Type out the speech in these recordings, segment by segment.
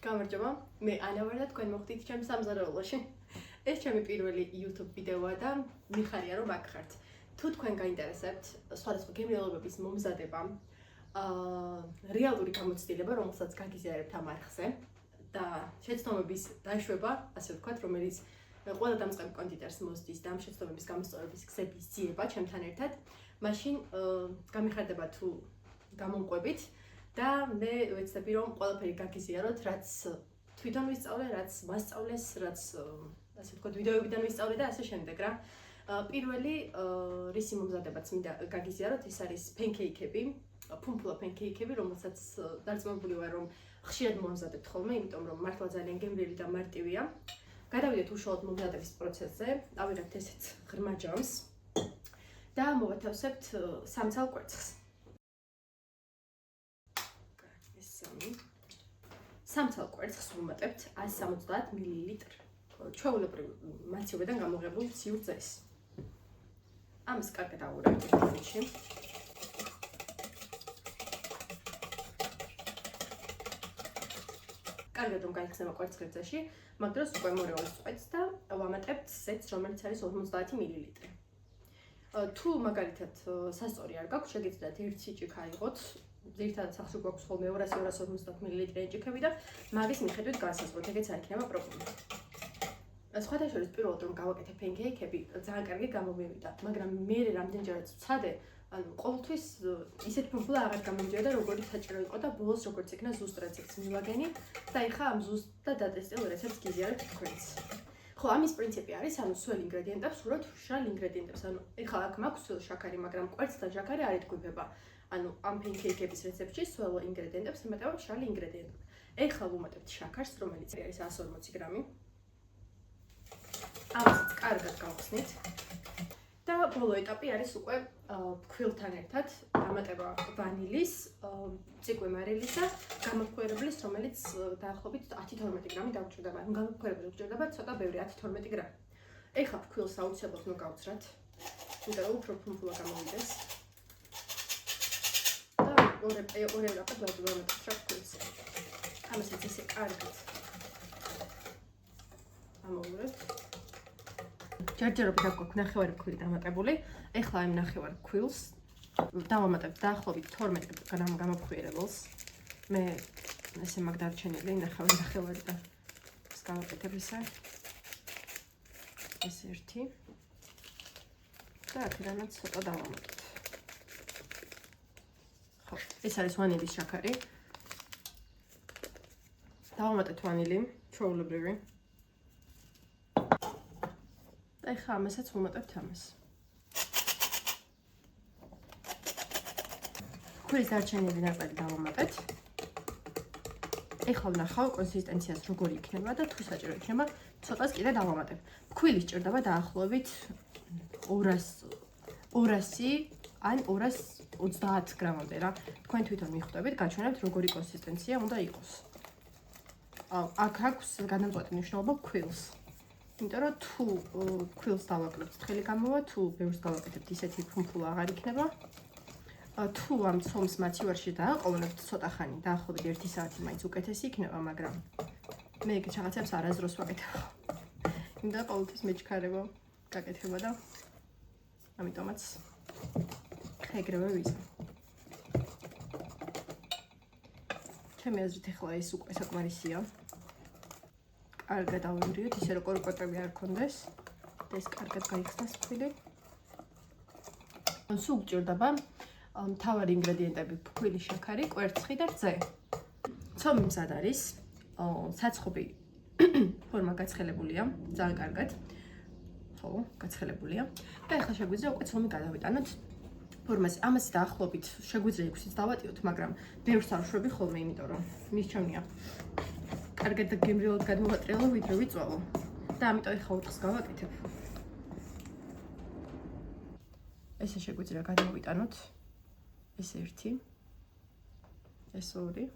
გამარჯობა, მე ანა ვარ და თქვენ მოხდით ჩემს სამზარეულოში. ეს ჩემი პირველი YouTube ვიდეოა და მიხარია რომ აქ ხართ. თუ თქვენ გაინტერესებთ სხვადასხვა გემრიელობების მომზადება, რეალური გამოცდილება, რომელსაც გაგიზიარებთ ამ არხზე და შეცდომების დაშვება, ასე ვთქვათ, რომელიც ყველა დამწყებ კონდიტერს მოსდის და ამ შეცდომების გამოსწორების გზების ძიება ჩემთან ერთად, მაშინ გამიხარდება თუ გამომყვებით და მე ვეცდები რომ ყველაფერი გაგიზიაროთ, რაც თვითონ ვისწავლე, რაც მასწავლეს, რაც ასე ვთქვათ, ვიდეოებიდან ვისწავლე და ასე შემდეგ რა. პირველი რისი მომზადებაც მინდა გაგიზიაროთ, ეს არის pancake-ები, ფუმფულა pancake-ები, რომელსაც დარწმუნებული ვარ რომ ხშირად მომზადებთ ხოლმე, იმიტომ რომ მართლა ძალიან გემრიელი და მარტივია. გადავიდეთ უშუალოდ მომზადების პროცესზე, ავიღებთ ესეც ღრმა ჯამს და მოვათავსებთ სამცალ კვერცხს. სამცალ კვერცხს ვუმატებთ 170 მლ. ჩვეულებრივ მაცივებიდან გამოღებულ ციურ ძეს. ამას კარგად ავურავთ ერთმანეთში. კარგად რომ გაიხსნება კვერცხი ძეში, მაგ დროს უკვე მორეულს წვეთს და ვამატებთ ზეთს, რომელიც არის 50 მლ. თუ მაგალითად სასწორი არ გაქვთ, შეგიძლიათ 1 სიჭი გაიღოთ. ძირითადად სახში გვაქვს ხოლმე 200-250 მლ ეჭიქები და მაგის მიხედვით განსაზღვროთ, ეგეც არ იქნება პრობლემა. სხვათა შორის პირველად რომ გავაკეთე pancake-ები, ძალიან კარგი გამომივიდა, მაგრამ მე რამდენჯერაც ვცადე, ანუ ყოველთვის ისეთი ფუმფულა აღარ გამომდიოდა, როგორიც საჭირო იყო და ბოლოს როგორც იქნა ზუსტ რეცეპტს მივაგენი და ეხლა ამ ზუსტ და დატესტილ რეცეპტს გიზიარებთ თქვენც. ხო, ამის პრინციპი არის, ანუ სულ ინგრედიენტებს ვსურვებთ მშრალ ინგრედიენტებს, ანუ ეხლა აქ მაქვს სულ შაქარი, მაგრამ კვერცხთან შაქარი არ იტყვიფება. ანუ ამ pancake-ების რეცეპტში სულ ინგრედიენტებს ემატება მშრალი ინგრედიენტები. ეხლა ვუმატებთ შაქარს, რომელიც არის 140 გრამი. ამასაც კარგად გავხსნით და ბოლო ეტაპი არის უკვე ფქვილთან ერთად დამატება ვანილის, წიკვე მარილის და გამოფხვერებლის, რომელიც დაახლოებით 10-12 გრამი დაგვჭირდება. ანუ გამოფხვერებლის გვჭირდება ცოტა ბევრი 10-12 გრამი. ეხლა ფქვილს აუცილებლად უნდა გავცრათ, იმიტომ რომ უფრო ფუმფულა გამოვიდეს. ორი ეტაპად ვამატებთ ფქვილს. ამასაც ესე კარგად ამოვურებთ. ჯერჯერობით აქვს ნახევარი ფქვილი დამატებული. ეხლა ამ ნახევარ ფქვილს დავამატებთ დაახლოებით 12 გრამ გამოფხვიერებელს. მე ესე მაგ დარჩენილი ნახევარი და ეს გავაკეთებ ესე. ეს ერთი. და აქედანაც ცოტა დავამატებთ. ხო, ეს არის ვანილის შაქარი. დავამატეთ ვანილი, ჩვეულებრივი. და ეხლა ამასაც ვუმატებთ ამას. ფქვილის დარჩენილი ნაკვეთი დავამატეთ. ეხლა ვნახავ კონსისტენციას როგორი იქნება და თუ საჭირო იქნება, ცოტას კიდე დავამატებ. ფქვილის ჭირდება დაახლოებით 200 ან 230 გრამამდე რა. თქვენ თვითონ მიხვდებით, გაჩვენებთ როგორი კონსისტენცია უნდა იყოს. აქ აქვს გადამწყვეტი მნიშვნელობა ფქვილს. იმიტომ რომ თუ ფქვილს დავაკლებთ, თხელი გამოვა, თუ ბევრს გავაკეთებთ, ისეთი ფუმფულა აღარ იქნება. თუ ამ ცომს მაცივარში დააყოვნებთ ცოტა ხანი, დაახლოებით 1 საათი მაინც უკეთესი იქნება, მაგრამ მე ეგეთ რაღაცებს არასდროს ვაკეთებ. იმიტომ ყოველთვის მეჩქარება გაკეთება და ამიტომაც ეგრევე ვიზამ. ჩემი აზრით ახლა ეს უკვე საკმარისია. კარგად ავიმრიოთ, ისე რომ კორკოტები არ გქონდეს და ეს კარგად გაიხსნას ფქვილი. სულ გჭირდება მთავარი ინგრედიენტები: ფქვილი, შაქარი, კვერცხი და რძე. ცომი მზად არის, საცხობი ფორმა გაცხელებულია, ძალიან კარგად. ხო, გაცხელებულია. და ახლა შეგვიძლია უკვე ცომი გადავიტანოთ ფორმაზე. ამას დაახლოებით შეგვიძლია 6-იც დავატიოთ, მაგრამ ბევრს არ ვშვები ხოლმე, იმიტომ რომ მისჩვენია კარგად და გემრიელად გადმოვატრიალო, ვიდრე ვიწვალო. და ამიტომ ეხლა 4-ს გავაკეთებ. ესე შეგვიძლია გადმოვიტანოთ. ეს 1, ეს 2,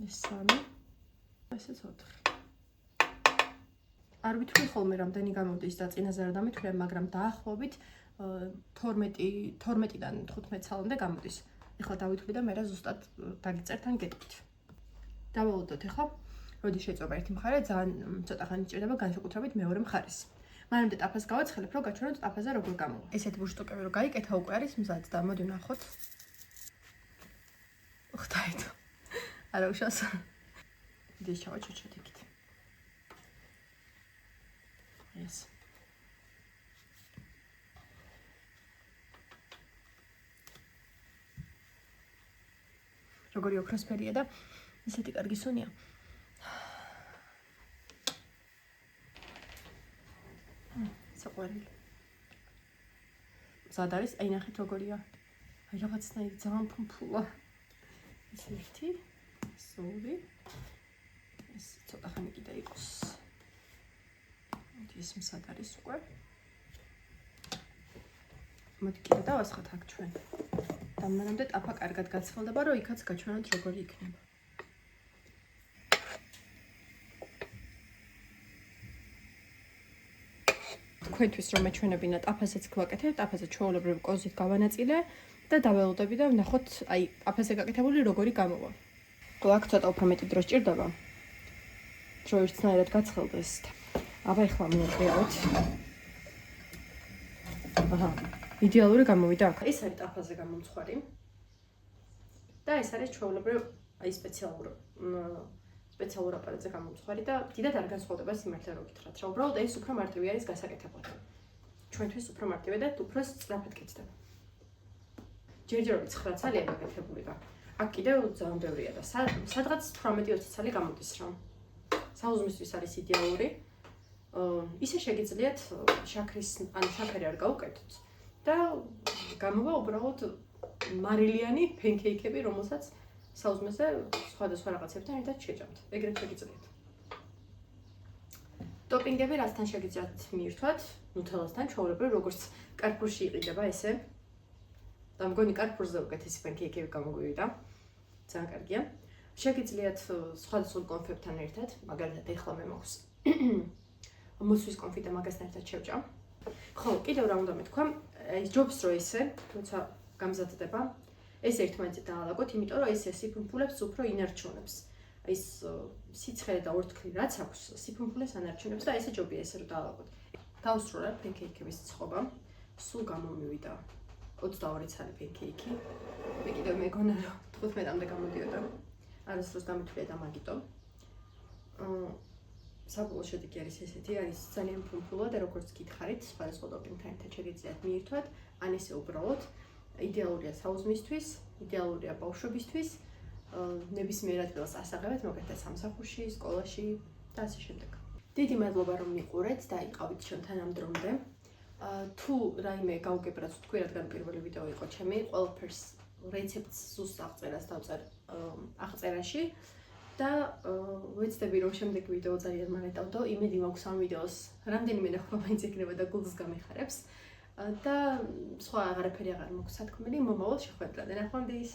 ეს 3, ესეც 4. არ ვითვლი ხოლმე რამდენი გამოდის და წინაზე არ დამითვლია, მაგრამ დაახლოებით 12-დან 15 წლამდე გამოდის. ეხლა დავითვლი და მე რა ზუსტად დაგიწერთ ან გეტყვით. დავალოდოთ ახლა, როდის შეწובה ერთი მხარე, ძალიან ცოტა ხანი ჭირდება განსაკუთრებით მეორე მხარეს. მანამდე ტაფას გავაცხელებ, რომ გაჩვენოთ ტაფაზე როგორ გამოვა. ესეთი ბუშტუკები რო გაიკეთა უკვე არის მზად და მოდი ვნახოთ. ხთაითო. არა უშავს. დის ჩავაჩუჩოთ იქით. ეს. როგორი ოქროსფერია და ისეთი კარგი სუნია. საყვარელი. მზად არის, აი ნახეთ როგორია. აი რაღაცნაირი ძალიან ფუმფულა. ეს ერთი, ეს ორი. ეს ცოტა ხანი კიდე იყოს. ეს მზად არის უკვე. მოდი კიდე დავასხოთ აქ ჩვენ. და მანამდე ტაფა კარგად გაცხელდება, რომ იქაც გაჩვენოთ როგორი იქნება. თქვენთვის რომ მეჩვენებინა ტაფასაც გვაკეთებ, ტაფაზე ჩვეულებრივ კოზით გავანაწილე და დაველოდები და ვნახოთ, აი, ტაფაზე გაკეთებული როგორი გამოვა. აქ ცოტა უფრო მეტი დრო სჭირდება. რომ ერთნაირად გაცხელდეს. აბა ეხლა მივიღოთ. აჰა, იდეალური გამოვიდა აქ. ეს არის ტაფაზე გამომცხვარი. და ეს არის ჩვეულებრივ აი სპეციალურ აპარატზე გამომცხვარი და დიდად არ განსხვავდება სიმართლე რო გითხრათ, რა უბრალოდ ეს უფრო მარტივი არის გასაკეთებლად. ჩვენთვის უფრო მარტივია და უფრო სწრაფად კეთდება. ჯერჯერობით 9 ცალია გაკეთებული და აქ კიდევ ძალიან ბევრია და სადღაც 18-20 ცალი გამოდის რა. საუზმისთვის არის იდეალური. ისე შეგიძლიათ შაქარი არ გაუკეთოთ და გამოვა უბრალოდ მარილიანი ფენკეიქები, რომელსაც საუზმეზე სხვადასხვა რაღაცებთან ერთად შეჭამთ. ეგრეთ შეგიძლიათ. ტოპინგები რასთან შეგიძლიათ მიირთვათ? ნუთელასთან, ჩვეულებრივ როგორც კარპურში იყიდება ესე. და მგონი კარპურზე უკეთესი ფენკეიქები გამოგვივიდა. ძალიან კარგია. შეგიძლიათ სხვადასხვა კონფეტთან ერთად, მაგალითად ეხლა მე მაქვს მოსვის კონფეტი და მაგასთან ერთად შევჭამ. ხო, კიდევ რა უნდა მეთქვა? ეს ჯობს რო ესე, თუმცა გამზადდება. ეს ერთმანეთზე დაალაგოთ, იმიტომ რომ ეს სიფუმფულებს უფრო ინარჩუნებს. ეს სიცხე და ორთქლი რაც აქვს, სიფუმფულეს ანარჩუნებს და ესე ჯობია ესე რომ დაალაგოთ. დავუსრულებ ფენკეიქების წყობა. სულ გამომივიდა 22 ცალი ფენკეიქი. მე კიდევ მეგონა რომ 15-მდე გამოდიოდა. არასდროს დამithვლია და მაგიტომ. საბოლოო შედეგი არის ესეთი, არის ძალიან ფუმფულა და როგორც გითხარით, სხვადასხვა ტოპინგთან ერთად შეგიძლიათ მიირთვათ, ან ესე უბრალოდ იდეალურია საუზმისთვის, იდეალურია ბავშვებისთვის, ნებისმიერ ადგილას ასაღებად, მაგალითად სამსახურში, სკოლაში და ასე შემდეგ. დიდი მადლობა რომ მიყურეთ და იყავით ჩვენთან ამ დრომდე. თუ რაიმე გაუგებრათ თქვი, რადგან პირველი ვიდეო იყო ჩემი, ყველაფერს რეცეპტს ზუსტ აღწერას დავწერ აღწერაში და ვეცდები რომ შემდეგი ვიდეო ძალიან მარეტავდო, იმედი მაქვს ამ ვიდეოს რამდენიმე ნახვა მაინც იქნება და გულს გამეხარებს და სხვა აღარაფერი აღარ მაქვს სათქმელი, მომავალ შეხვედრამდე ნახვამდის.